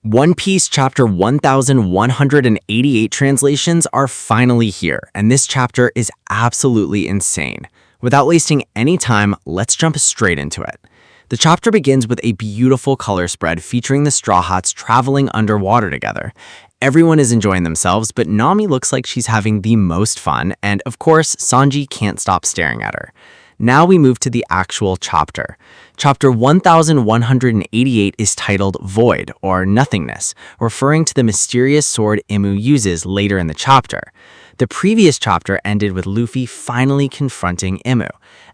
One Piece chapter 1188 translations are finally here, and this chapter is absolutely insane. Without wasting any time, let's jump straight into it. The chapter begins with a beautiful color spread featuring the Straw Hats traveling underwater together. Everyone is enjoying themselves, but Nami looks like she's having the most fun, and of course, Sanji can't stop staring at her. Now we move to the actual chapter. Chapter 1188 is titled Void, or Nothingness, referring to the mysterious sword Imu uses later in the chapter. The previous chapter ended with Luffy finally confronting Imu.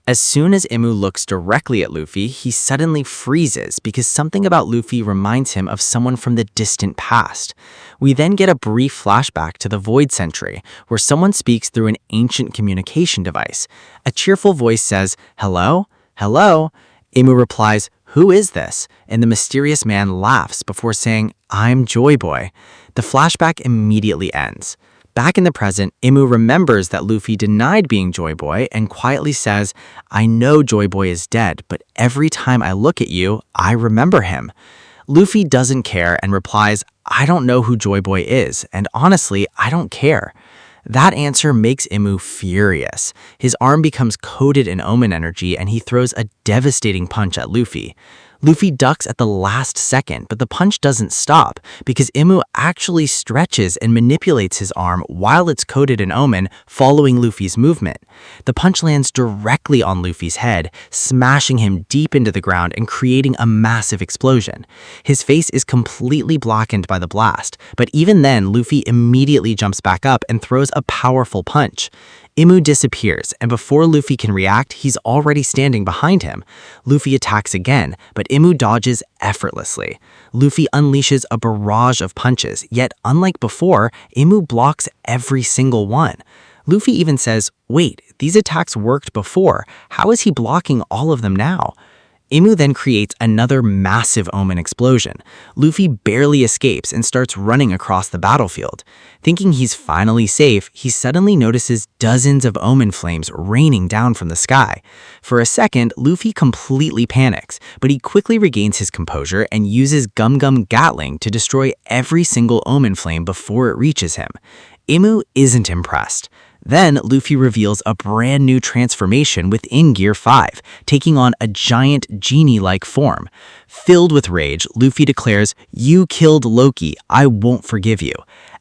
As soon as Imu looks directly at Luffy, he suddenly freezes because something about Luffy reminds him of someone from the distant past. We then get a brief flashback to the Void Century, where someone speaks through an ancient communication device. A cheerful voice says, "Hello? Hello?" Imu replies, "Who is this?" And the mysterious man laughs before saying, "I'm Joy Boy." The flashback immediately ends. Back in the present, Imu remembers that Luffy denied being Joy Boy and quietly says, "I know Joy Boy is dead, but every time I look at you, I remember him." Luffy doesn't care and replies, "I don't know who Joy Boy is, and honestly, I don't care." That answer makes Imu furious. His arm becomes coated in Omen energy and he throws a devastating punch at Luffy. Luffy ducks at the last second, but the punch doesn't stop because Imu actually stretches and manipulates his arm while it's coated in Omen, following Luffy's movement. The punch lands directly on Luffy's head, smashing him deep into the ground and creating a massive explosion. His face is completely blackened by the blast, but even then, Luffy immediately jumps back up and throws a powerful punch. Imu disappears, and before Luffy can react, he's already standing behind him. Luffy attacks again, but Imu dodges effortlessly. Luffy unleashes a barrage of punches, yet unlike before, Imu blocks every single one. Luffy even says, "Wait, these attacks worked before. How is he blocking all of them now?" Imu then creates another massive Omen explosion. Luffy barely escapes and starts running across the battlefield. Thinking he's finally safe, he suddenly notices dozens of Omen flames raining down from the sky. For a second, Luffy completely panics, but he quickly regains his composure and uses Gum Gum Gatling to destroy every single Omen flame before it reaches him. Imu isn't impressed. Then, Luffy reveals a brand new transformation within Gear 5, taking on a giant genie-like form. Filled with rage, Luffy declares, "You killed Loki, I won't forgive you."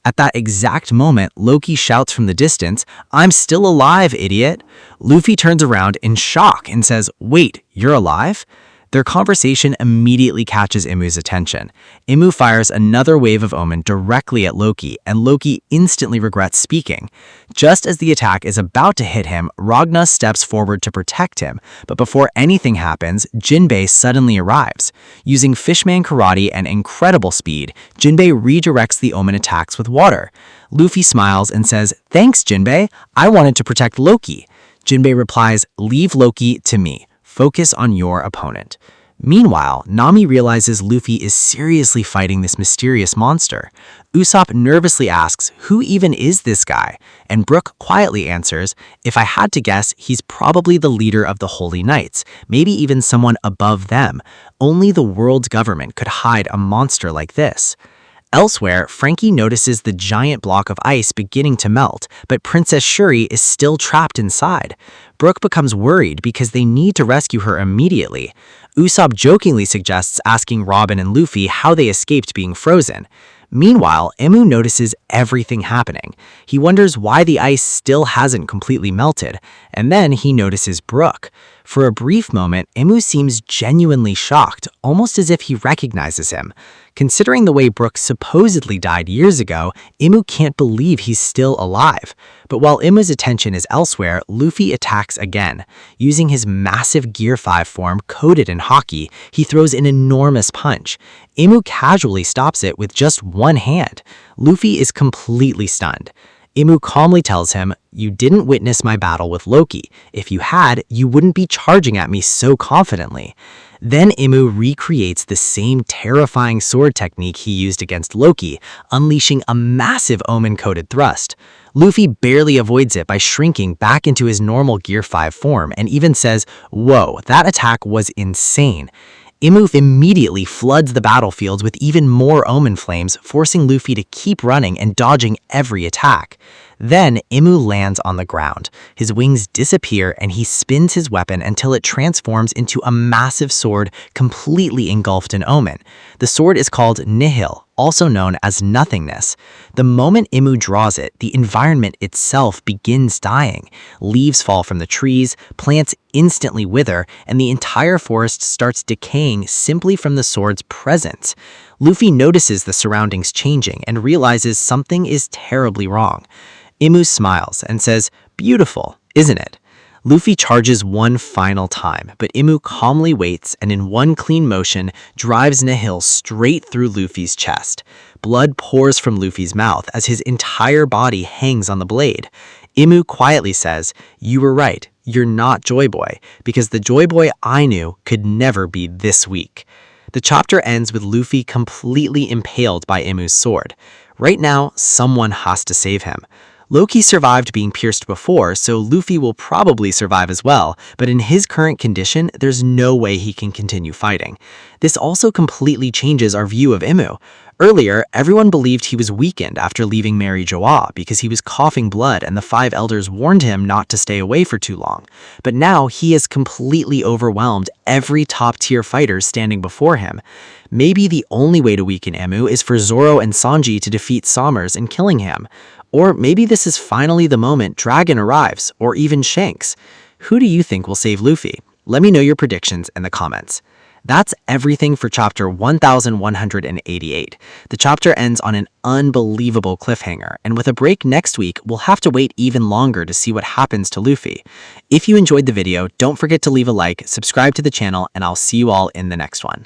At that exact moment, Loki shouts from the distance, "I'm still alive, idiot." Luffy turns around in shock and says, "Wait, you're alive?" Their conversation immediately catches Imu's attention. Imu fires another wave of Omen directly at Loki, and Loki instantly regrets speaking. Just as the attack is about to hit him, Ragna steps forward to protect him, but before anything happens, Jinbe suddenly arrives. Using Fishman Karate and incredible speed, Jinbe redirects the Omen attacks with water. Luffy smiles and says, "Thanks, Jinbe. I wanted to protect Loki." Jinbe replies, "Leave Loki to me. Focus on your opponent." Meanwhile, Nami realizes Luffy is seriously fighting this mysterious monster. Usopp nervously asks, "Who even is this guy?" And Brook quietly answers, "If I had to guess, he's probably the leader of the Holy Knights, maybe even someone above them. Only the world's government could hide a monster like this." Elsewhere, Frankie notices the giant block of ice beginning to melt, but Princess Shuri is still trapped inside. Brook becomes worried because they need to rescue her immediately. Usopp jokingly suggests asking Robin and Luffy how they escaped being frozen. Meanwhile, Imu notices everything happening. He wonders why the ice still hasn't completely melted, and then he notices Brook. For a brief moment, Imu seems genuinely shocked, almost as if he recognizes him. Considering the way Brook supposedly died years ago, Imu can't believe he's still alive. But while Imu's attention is elsewhere, Luffy attacks again. Using his massive Gear 5 form coated in hockey, he throws an enormous punch. Imu casually stops it with just one hand. Luffy is completely stunned. Imu calmly tells him, "You didn't witness my battle with Loki. If you had, you wouldn't be charging at me so confidently." Then Imu recreates the same terrifying sword technique he used against Loki, unleashing a massive Omen-coated thrust. Luffy barely avoids it by shrinking back into his normal Gear 5 form and even says, "Whoa, that attack was insane." Imu immediately floods the battlefield with even more Omen flames, forcing Luffy to keep running and dodging every attack. Then, Imu lands on the ground. His wings disappear and he spins his weapon until it transforms into a massive sword completely engulfed in Omen. The sword is called Nihil, also known as nothingness. The moment Imu draws it, the environment itself begins dying. Leaves fall from the trees, plants instantly wither, and the entire forest starts decaying simply from the sword's presence. Luffy notices the surroundings changing and realizes something is terribly wrong. Imu smiles and says, "Beautiful, isn't it?" Luffy charges one final time, but Imu calmly waits and in one clean motion drives Nihil straight through Luffy's chest. Blood pours from Luffy's mouth as his entire body hangs on the blade. Imu quietly says, "You were right, you're not Joy Boy, because the Joy Boy I knew could never be this weak." The chapter ends with Luffy completely impaled by Imu's sword. Right now, someone has to save him. Loki survived being pierced before, so Luffy will probably survive as well, but in his current condition, there's no way he can continue fighting. This also completely changes our view of Imu. Earlier, everyone believed he was weakened after leaving Mary Joa because he was coughing blood and the five elders warned him not to stay away for too long. But now he has completely overwhelmed every top-tier fighter standing before him. Maybe the only way to weaken Imu is for Zoro and Sanji to defeat Sommers and killing him. Or maybe this is finally the moment Dragon arrives, or even Shanks. Who do you think will save Luffy? Let me know your predictions in the comments. That's everything for chapter 1188. The chapter ends on an unbelievable cliffhanger, and with a break next week, we'll have to wait even longer to see what happens to Luffy. If you enjoyed the video, don't forget to leave a like, subscribe to the channel, and I'll see you all in the next one.